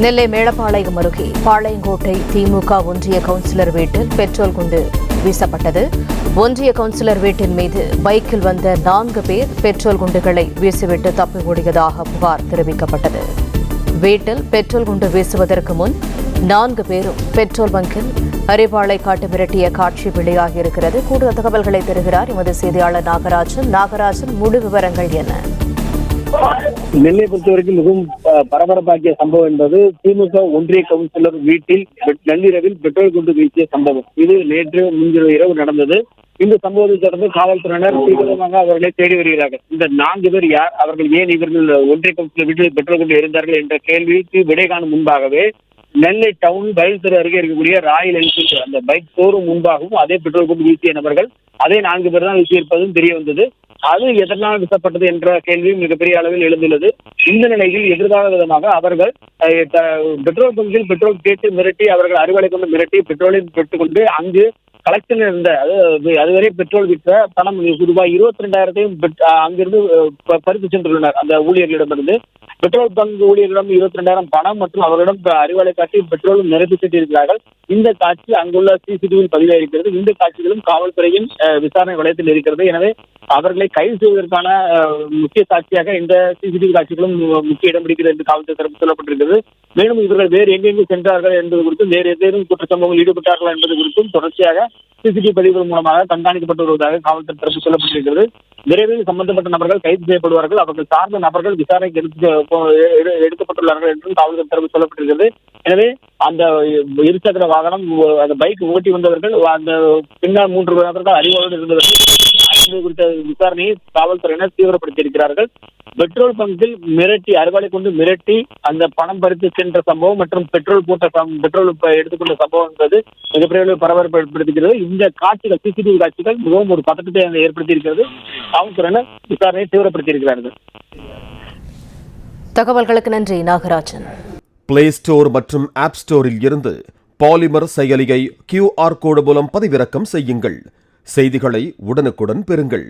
நெல்லை மேலப்பாளையம் அருகே பாளையங்கோட்டை திமுக ஒன்றிய கவுன்சிலர் வீட்டில் பெட்ரோல் குண்டு வீசப்பட்டது. ஒன்றிய கவுன்சிலர் வீட்டின் மீது பைக்கில் வந்த 4 பேர் பெட்ரோல் குண்டுகளை வீசிவிட்டு தப்பி ஓடியதாக புகார் தெரிவிக்கப்பட்டது. வீட்டில் பெட்ரோல் குண்டு வீசுவதற்கு முன் 4 பேரும் பெட்ரோல் பங்கில் அரிவாளை காட்டு மிரட்டிய காட்சி வெளியாகியிருக்கிறது. கூடுதல் தகவல்களை தருகிறார் எமது செய்தியாளர் நாகராஜன். முழு விவரங்கள் என்ன? நெல்லை பொறுத்தவரைக்கும் மிகவும் பரபரப்பாக்கிய சம்பவம் என்பது திமுக ஒன்றிய கவுன்சிலர் வீட்டில் நள்ளிரவில் பெட்ரோல் குண்டு வீசிய சம்பவம். இது நேற்று முன்தினம் இரவு நடந்தது. இந்த சம்பவத்தை தொடர்ந்து காவல்துறையினர் தீவிரமாக அவர்களை தேடி வருகிறார்கள். இந்த 4 பேர் யார், அவர்கள் ஏன் இவர்கள் ஒன்றிய கவுன்சிலர் வீட்டில் பெட்ரோல் குண்டு எறிந்தார்கள் என்ற கேள்விக்கு விடை காணும் முன்பாகவே நெல்லை டவுன் பயில்துறை அருகே இருக்கக்கூடிய ராயல் என்ஃபீல்டு அந்த பைக் ஷோரூம் முன்பாகவும் அதே பெட்ரோல் குண்டு வீசிய நபர்கள் அதே 4 பேர் தான் வீசியிருப்பதும் தெரிய வந்தது. அது எதனால் வீசப்பட்டது என்ற கேள்வியும் மிகப்பெரிய அளவில் எழுந்துள்ளது. இந்த நிலையில் எதிர்கால விதமாக அவர்கள் பெட்ரோல் பங்கில் பெட்ரோல் கேட்டு மிரட்டி அவர்கள் அறுவடை கொண்டு மிரட்டி பெட்ரோலை பெற்றுக்கொண்டு அங்கு கலெக்ஷன் இருந்த அதுவரை பெட்ரோல் விற்ற பணம் ரூபாய் 22,000 அங்கிருந்து பறித்து சென்றுள்ளனர். அந்த ஊழியர்களிடமிருந்து பெட்ரோல் பங்க் ஊழியர்களிடம் 22,000 பணம் மற்றும் அவர்களிடம் அறிவாளை காட்டி பெட்ரோலும் நிரப்பி சென்றிருக்கிறார்கள். இந்த காட்சி அங்குள்ள சிசிடிவியில் பதிவாயிருக்கிறது. இந்த காட்சிகளும் காவல்துறையின் விசாரணை வளையத்தில் இருக்கிறது. எனவே அவர்களை கைது செய்வதற்கான முக்கிய சாட்சியாக இந்த சிசிடிவி காட்சிகளும் முக்கிய இடம் பிடிக்கிறது என்று காவல்துறை தரப்பு சொல்லப்பட்டிருக்கிறது. மேலும் இவர்கள் வேறு எங்கெங்கு சென்றார்கள் என்பது குறித்தும் வேறு ஏதேனும் குற்றச்சம்பவங்கள் ஈடுபட்டார்கள் என்பது குறித்தும் தொடர்ச்சியாக சிசிடிவி பதிவுகள் மூலமாக கண்காணிக்கப்பட்டு வருவதாக காவல்துறை தரப்பு சொல்லப்பட்டிருக்கிறது. விரைவில் சம்பந்தப்பட்ட நபர்கள் கைது செய்யப்படுவார்கள். அவர்கள் சார்ந்த நபர்கள் விசாரணைக்கு எடுக்கப்பட்டுள்ளார்கள் என்றும் காவல்துறை தரப்பு சொல்லப்பட்டிருக்கிறது. எனவே அந்த இருசக்கர வாகனம் அந்த பைக் ஓட்டி வந்தவர்கள் அந்த பின்னால் 3 நபர்கள் அறிவோடு இருந்தவர்கள் குறித்த விசாரணையை காவல்துறையினர் தீவிரப்படுத்தியிருக்கிறார்கள். பெட்ரோல் பங்கில் மிரட்டி அறுவாளை கொண்டு மிரட்டி அந்த பணம் பறித்து சென்ற சம்பவம் மற்றும் பெட்ரோல் எடுத்துக்கொண்ட சம்பவம் என்பது மிகப்பெரிய பரபரப்பு ஏற்படுத்துகிறது. இந்த காட்சிகள் சிசிடிவி காட்சிகள் மிகவும் ஒரு பதட்டத்தை ஏற்படுத்தி இருக்கிறது. காவல்துறையினர் விசாரணையை தீவிரப்படுத்தியிருக்கிறார்கள். தகவல்களுக்கு நன்றி நாகராஜன். பிளே ஸ்டோர் மற்றும் ஆப் ஸ்டோரில் இருந்து பாலிமர் செயலியை QR கோடு மூலம் பதிவிறக்கம் செய்யுங்கள். செய்திகளை உடனுக்குடன் பெறுங்கள்.